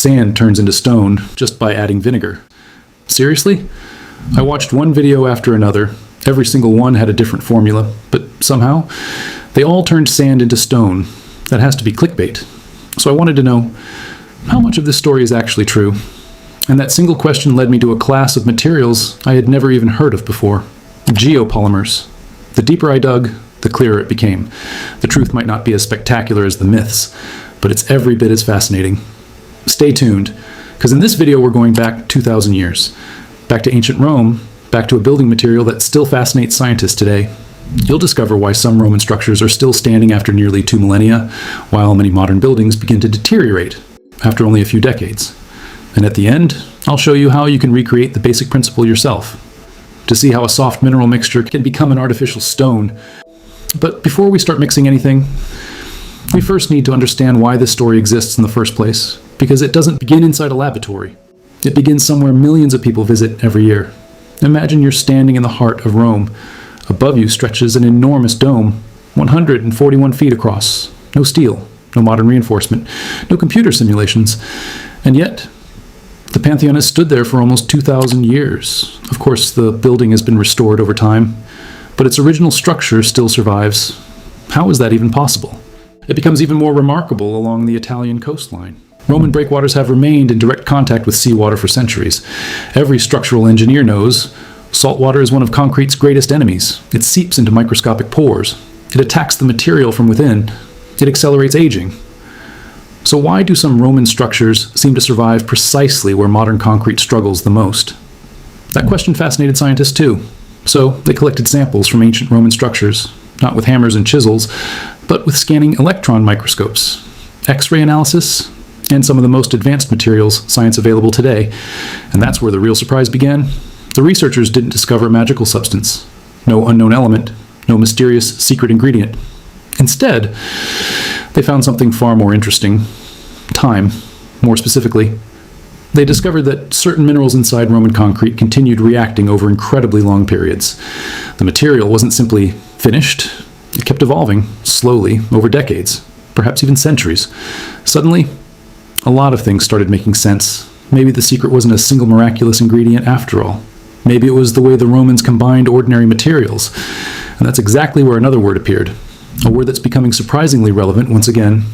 sand turns into stone just by adding vinegar. Seriously? I watched one video after another. Every single one had a different formula, but somehow they all turned sand into stone. That has to be clickbait. So I wanted to know how much of this story is actually true. And that single question led me to a class of materials I had never even heard of before. Geopolymers. The deeper I dug, the clearer it became. The truth might not be as spectacular as the myths, but it's every bit as fascinating. Stay tuned, because in this video we're going back 2,000 years. Back to ancient Rome, back to a building material that still fascinates scientists today. You'll discover why some Roman structures are still standing after nearly 2 millennia, while many modern buildings begin to deteriorate after only a few decades. And at the end, I'll show you how you can recreate the basic principle yourself, to see how a soft mineral mixture can become an artificial stone. But before we start mixing anything, we first need to understand why this story exists in the first place, because it doesn't begin inside a laboratory. It begins somewhere millions of people visit every year. Imagine you're standing in the heart of Rome. Above you stretches an enormous dome, 141 feet across. No steel, no modern reinforcement, no computer simulations. And yet, the Pantheon has stood there for almost 2,000 years. Of course, the building has been restored over time, but its original structure still survives. How is that even possible? It becomes even more remarkable along the Italian coastline. Roman breakwaters have remained in direct contact with seawater for centuries. Every structural engineer knows salt water is one of concrete's greatest enemies. It seeps into microscopic pores. It attacks the material from within. It accelerates aging. So why do some Roman structures seem to survive precisely where modern concrete struggles the most? That question fascinated scientists too. So they collected samples from ancient Roman structures, not with hammers and chisels, but with scanning electron microscopes, X-ray analysis, and some of the most advanced materials science available today. And that's where the real surprise began. The researchers didn't discover a magical substance, no unknown element, no mysterious secret ingredient. Instead, they found something far more interesting. Time, more specifically. They discovered that certain minerals inside Roman concrete continued reacting over incredibly long periods. The material wasn't simply finished, it kept evolving, slowly, over decades, perhaps even centuries. Suddenly, a lot of things started making sense. Maybe the secret wasn't a single miraculous ingredient after all. Maybe it was the way the Romans combined ordinary materials. And that's exactly where another word appeared. A word that's becoming surprisingly relevant once again.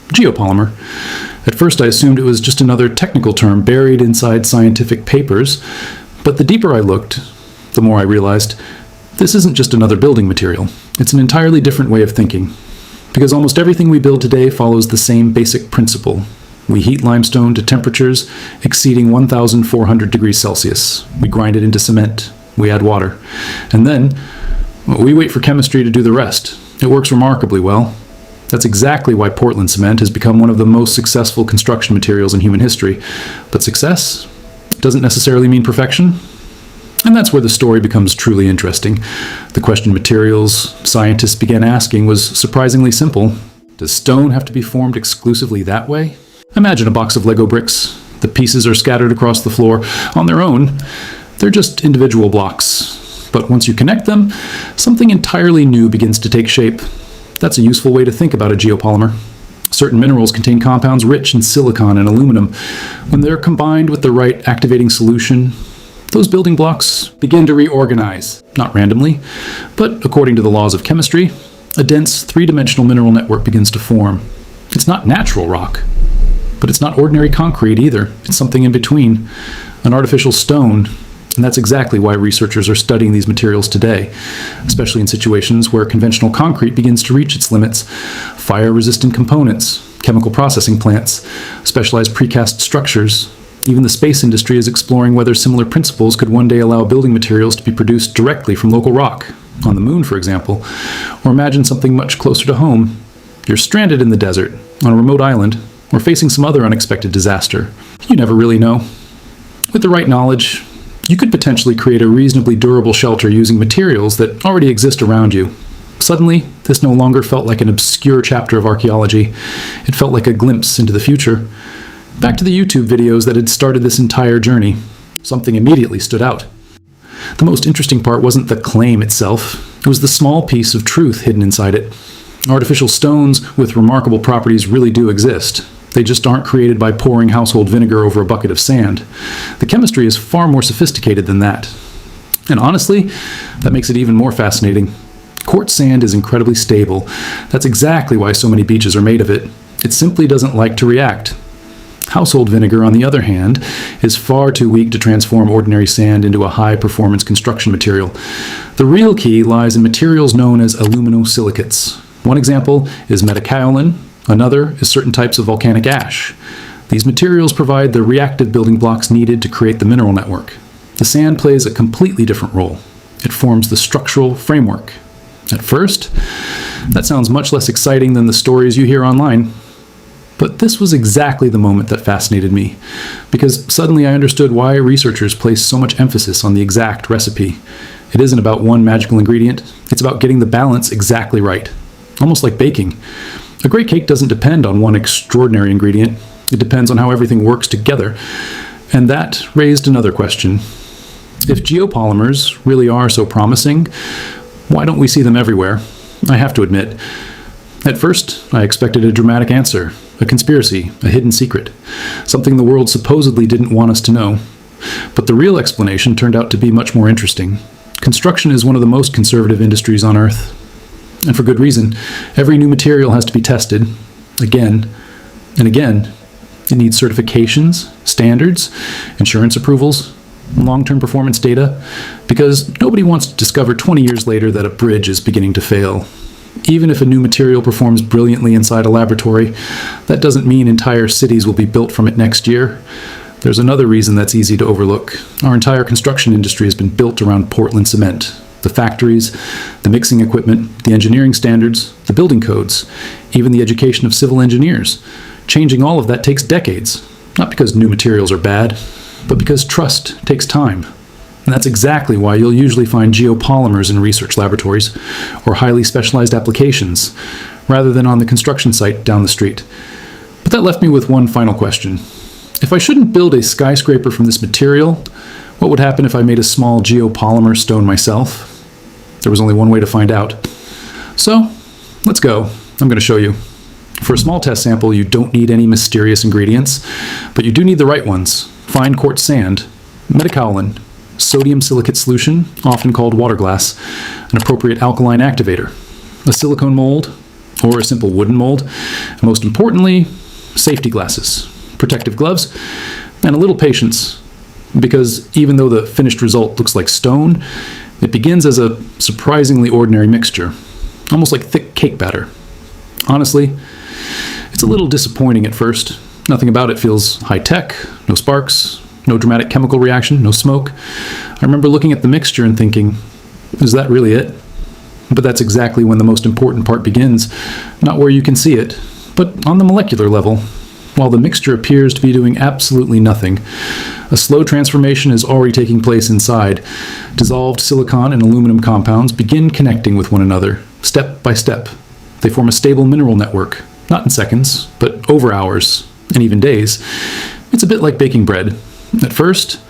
Geopolymer. At first I assumed it was just another technical term buried inside scientific papers, but the deeper I looked, the more I realized this isn't just another building material. It's an entirely different way of thinking. Because almost everything we build today follows the same basic principle. We heat limestone to temperatures exceeding 1,400 degrees Celsius. We grind it into cement. We add water. And then we wait for chemistry to do the rest. It works remarkably well. That's exactly why Portland cement has become one of the most successful construction materials in human history. But success doesn't necessarily mean perfection. And that's where the story becomes truly interesting. The question materials scientists began asking was surprisingly simple. Does stone have to be formed exclusively that way? Imagine a box of Lego bricks. The pieces are scattered across the floor. On their own, they're just individual blocks. But once you connect them, something entirely new begins to take shape. That's a useful way to think about a geopolymer. Certain minerals contain compounds rich in silicon and aluminum. When they're combined with the right activating solution, those building blocks begin to reorganize, not randomly, but according to the laws of chemistry, a dense three-dimensional mineral network begins to form. It's not natural rock, but it's not ordinary concrete either. It's something in between, an artificial stone. And that's exactly why researchers are studying these materials today, especially in situations where conventional concrete begins to reach its limits. Fire-resistant components, chemical processing plants, specialized precast structures. Even the space industry is exploring whether similar principles could one day allow building materials to be produced directly from local rock, on the moon, for example. Or imagine something much closer to home. You're stranded in the desert, on a remote island, or facing some other unexpected disaster. You never really know. With the right knowledge, you could potentially create a reasonably durable shelter using materials that already exist around you. Suddenly, this no longer felt like an obscure chapter of archaeology. It felt like a glimpse into the future. Back to the YouTube videos that had started this entire journey. Something immediately stood out. The most interesting part wasn't the claim itself. It was the small piece of truth hidden inside it. Artificial stones with remarkable properties really do exist. They just aren't created by pouring household vinegar over a bucket of sand. The chemistry is far more sophisticated than that. And honestly, that makes it even more fascinating. Quartz sand is incredibly stable. That's exactly why so many beaches are made of it. It simply doesn't like to react. Household vinegar, on the other hand, is far too weak to transform ordinary sand into a high-performance construction material. The real key lies in materials known as aluminosilicates. One example is metakaolin. Another is certain types of volcanic ash. These materials provide the reactive building blocks needed to create the mineral network. The sand plays a completely different role. It forms the structural framework. At first, that sounds much less exciting than the stories you hear online. But this was exactly the moment that fascinated me, because suddenly I understood why researchers place so much emphasis on the exact recipe. It isn't about one magical ingredient, it's about getting the balance exactly right. Almost like baking. A great cake doesn't depend on one extraordinary ingredient. It depends on how everything works together. And that raised another question. If geopolymers really are so promising, why don't we see them everywhere? I have to admit, at first I expected a dramatic answer, a conspiracy, a hidden secret, something the world supposedly didn't want us to know. But the real explanation turned out to be much more interesting. Construction is one of the most conservative industries on Earth. And for good reason. Every new material has to be tested, again and again. It needs certifications, standards, insurance approvals, long-term performance data, because nobody wants to discover 20 years later that a bridge is beginning to fail. Even if a new material performs brilliantly inside a laboratory, that doesn't mean entire cities will be built from it next year. There's another reason that's easy to overlook. Our entire construction industry has been built around Portland cement. The factories, the mixing equipment, the engineering standards, the building codes, even the education of civil engineers. Changing all of that takes decades, not because new materials are bad, but because trust takes time. And that's exactly why you'll usually find geopolymers in research laboratories or highly specialized applications, rather than on the construction site down the street. But that left me with one final question. If I shouldn't build a skyscraper from this material, what would happen if I made a small geopolymer stone myself? There was only one way to find out. So, let's go. I'm going to show you. For a small test sample, you don't need any mysterious ingredients, but you do need the right ones. Fine quartz sand, metakaolin, sodium silicate solution, often called water glass, an appropriate alkaline activator, a silicone mold, or a simple wooden mold, and most importantly, safety glasses, protective gloves, and a little patience, because even though the finished result looks like stone, it begins as a surprisingly ordinary mixture, almost like thick cake batter. Honestly, it's a little disappointing at first. Nothing about it feels high-tech, no sparks, no dramatic chemical reaction, no smoke. I remember looking at the mixture and thinking, is that really it? But that's exactly when the most important part begins, not where you can see it, but on the molecular level. While the mixture appears to be doing absolutely nothing, a slow transformation is already taking place inside. Dissolved silicon and aluminum compounds begin connecting with one another, step by step. They form a stable mineral network, not in seconds, but over hours, and even days. It's a bit like baking bread. At first,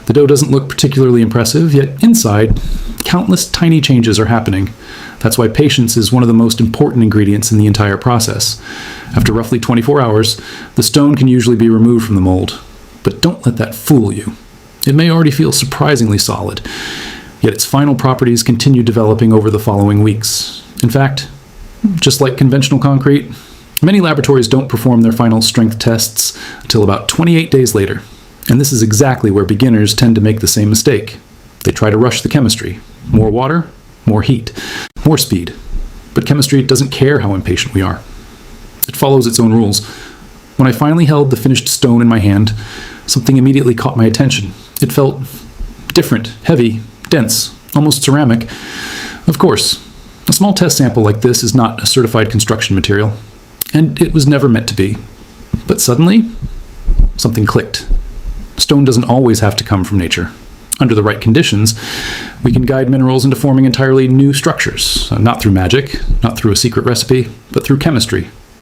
the dough doesn't look particularly impressive, yet inside, countless tiny changes are happening. That's why patience is one of the most important ingredients in the entire process. After roughly 24 hours, the stone can usually be removed from the mold. But don't let that fool you. It may already feel surprisingly solid, yet its final properties continue developing over the following weeks. In fact, just like conventional concrete, many laboratories don't perform their final strength tests until about 28 days later. And this is exactly where beginners tend to make the same mistake. They try to rush the chemistry. More water, more heat, more speed. But chemistry doesn't care how impatient we are. It follows its own rules. When I finally held the finished stone in my hand, something immediately caught my attention. It felt different, heavy, dense, almost ceramic. Of course, a small test sample like this is not a certified construction material, and it was never meant to be. But suddenly, something clicked. Stone doesn't always have to come from nature. Under the right conditions, we can guide minerals into forming entirely new structures, not through magic, not through a secret recipe, but through chemistry.